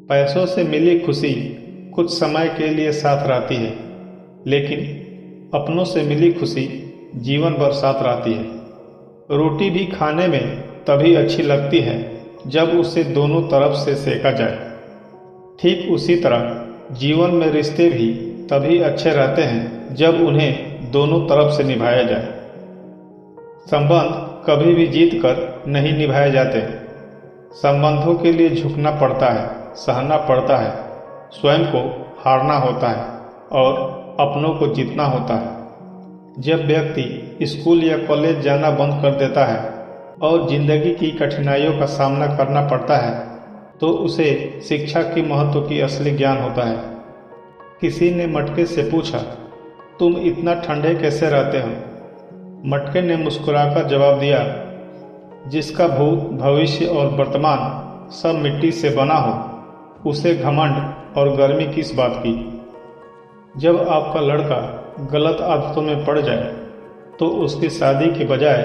पैसों से मिली खुशी कुछ समय के लिए साथ रहती है, लेकिन अपनों से मिली खुशी जीवन भर साथ रहती है। रोटी भी खाने में तभी अच्छी लगती है जब उसे दोनों तरफ से सेका जाए। ठीक उसी तरह जीवन में रिश्ते भी तभी अच्छे रहते हैं जब उन्हें दोनों तरफ से निभाया जाए। संबंध कभी भी जीत कर नहीं निभाए जाते। संबंधों के लिए झुकना पड़ता है, सहना पड़ता है, स्वयं को हारना होता है और अपनों को जीतना होता है। जब व्यक्ति स्कूल या कॉलेज जाना बंद कर देता है और जिंदगी की कठिनाइयों का सामना करना पड़ता है तो उसे शिक्षा के महत्व की असली ज्ञान होता है। किसी ने मटके से पूछा, तुम इतना ठंडे कैसे रहते हो? मटके ने मुस्कुराकर जवाब दिया, जिसका भूत, भविष्य और वर्तमान सब मिट्टी से बना हो, उसे घमंड और गर्मी किस बात की। जब आपका लड़का गलत आदतों में पड़ जाए तो उसकी शादी के बजाय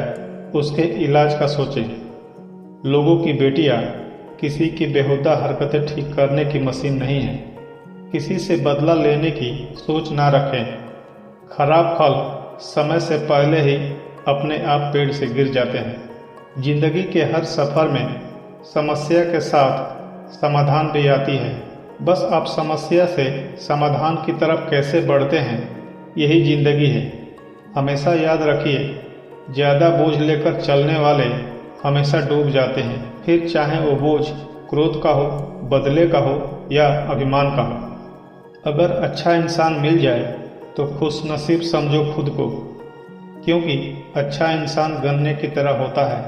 उसके इलाज का सोचें। लोगों की बेटियां किसी की बेहुदा हरकतें ठीक करने की मशीन नहीं है। किसी से बदला लेने की सोच ना रखें। खराब फल समय से पहले ही अपने आप पेड़ से गिर जाते हैं। जिंदगी के हर सफ़र में समस्या के साथ समाधान भी आती है। बस आप समस्या से समाधान की तरफ कैसे बढ़ते हैं, यही जिंदगी है। हमेशा याद रखिए, ज़्यादा बोझ लेकर चलने वाले हमेशा डूब जाते हैं, फिर चाहे वो बोझ क्रोध का हो, बदले का हो या अभिमान का हो। अगर अच्छा इंसान मिल जाए तो खुशनसीब समझो खुद को, क्योंकि अच्छा इंसान गन्ने की तरह होता है,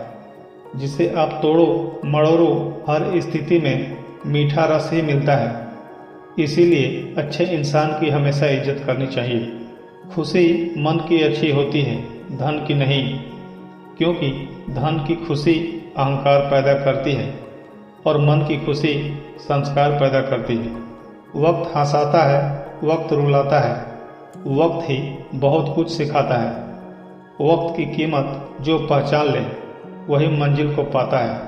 जिसे आप तोड़ो मड़ोड़ो हर स्थिति में मीठा रस ही मिलता है। इसीलिए अच्छे इंसान की हमेशा इज्जत करनी चाहिए। खुशी मन की अच्छी होती है, धन की नहीं, क्योंकि धन की खुशी अहंकार पैदा करती है और मन की खुशी संस्कार पैदा करती है। वक्त हंसाता है, वक्त रुलाता है, वक्त ही बहुत कुछ सिखाता है। वक्त की कीमत जो पहचान ले वही मंजिल को पाता है।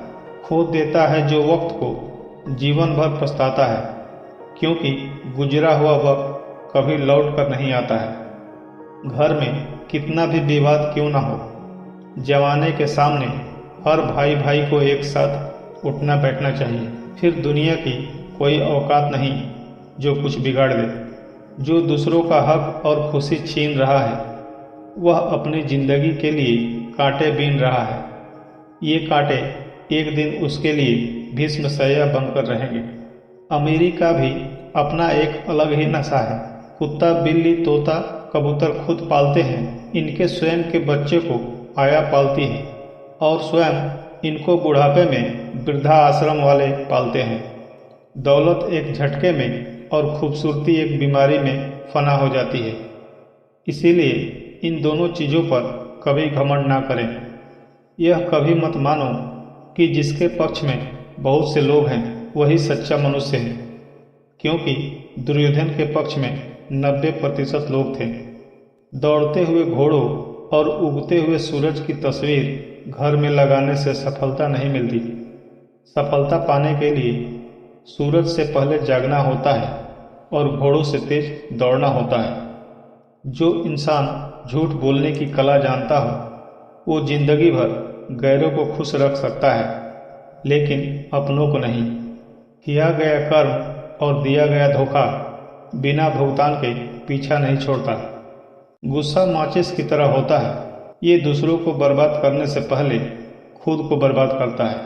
खो देता है जो वक्त को, जीवन भर पछताता है, क्योंकि गुजरा हुआ वक्त कभी लौट कर नहीं आता है। घर में कितना भी विवाद क्यों ना हो, जवाने के सामने हर भाई भाई को एक साथ उठना बैठना चाहिए। फिर दुनिया की कोई औकात नहीं जो कुछ बिगाड़ दे। जो दूसरों का हक और खुशी छीन रहा है वह अपनी जिंदगी के लिए कांटे बीन रहा है। ये कांटे एक दिन उसके लिए भीष्मशैया बनकर रहेंगे। अमीरी का भी अपना एक अलग ही नशा है। कुत्ता, बिल्ली, तोता, कबूतर खुद पालते हैं। इनके स्वयं के बच्चे को आया पालती है और स्वयं इनको बुढ़ापे में वृद्धा आश्रम वाले पालते हैं। दौलत एक झटके में और खूबसूरती एक बीमारी में फना हो जाती है। इसीलिए इन दोनों चीज़ों पर कभी घमंड ना करें। यह कभी मत मानो कि जिसके पक्ष में बहुत से लोग हैं वही सच्चा मनुष्य है, क्योंकि दुर्योधन के पक्ष में 90% लोग थे। दौड़ते हुए घोड़ों और उगते हुए सूरज की तस्वीर घर में लगाने से सफलता नहीं मिलती। सफलता पाने के लिए सूरज से पहले जागना होता है और घोड़ों से तेज दौड़ना होता है। जो इंसान झूठ बोलने की कला जानता हो वो जिंदगी भर गैरों को खुश रख सकता है, लेकिन अपनों को नहीं। किया गया कर्म और दिया गया धोखा बिना भुगतान के पीछा नहीं छोड़ता। गुस्सा माचिस की तरह होता है, ये दूसरों को बर्बाद करने से पहले खुद को बर्बाद करता है।